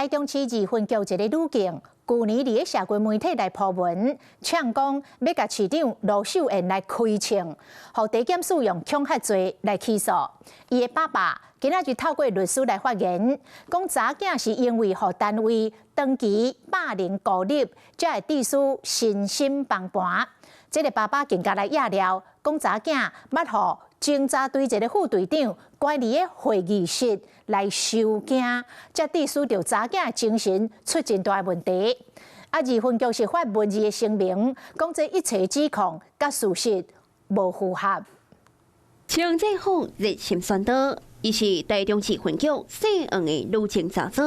台中市二分局一个女警，去年伫个社群媒体来铺文，呛讲要甲市长卢秀燕来开枪，互地检署用恐吓罪来起诉。伊的爸爸今仔日透过律师来发言，讲查囝是因为互单位长期霸凌孤立，才会致使身心崩盘。这个爸爸更加来压料，讲查囝捌互侦查队一个副队长关伫个会议室来收惊，才致使着查囝精神出真大问题。二分局是发文字的声明，讲这一切指控甲事实无符合。请政府热心宣导，伊是台中市分局细黄的女警查组。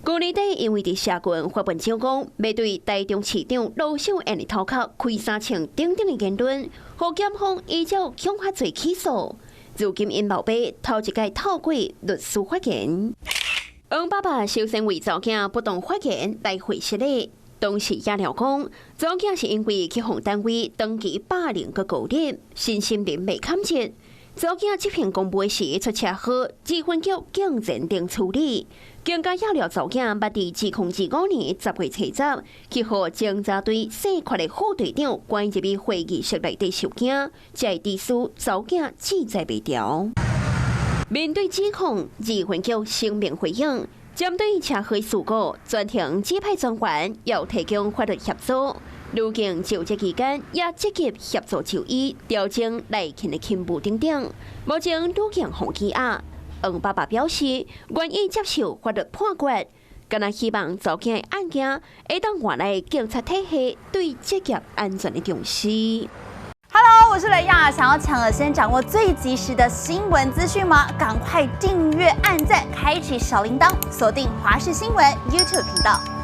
去年底因为伫社群发文章讲，要对台中市长卢秀燕的头壳开3枪等等的言论，互检方依照恐吓罪起诉。如今因老爸头一届透过律师发言，王爸爸首先为查囝不当发言来回释咧。当时也料讲，查囝是因为去互单位长期霸凌个孤立，身心灵未堪接。查囝执行公务时出车祸，二分局竟认定处理。更加要了查囝捌伫2025年10月7日，去互侦查队洗缺的副队长关入去会议室内底受惊，才会致使查囝志在未调。面对指控，二分局声明回应，针对车祸事故，专庭指派专员要提供法律协助。女警就职期间也积极协助就医、调整赖勤的勤务等等。目前女警防羁押。王爸爸表示，愿意接受法律判决，敢若希望查囝的案件会当换来警察体系对职业安全的重视。Hello， 我是雷亚，想要抢了先掌握最及时的新闻资讯吗？赶快订阅、按赞、开启小铃铛，锁定华视新闻 YouTube 频道。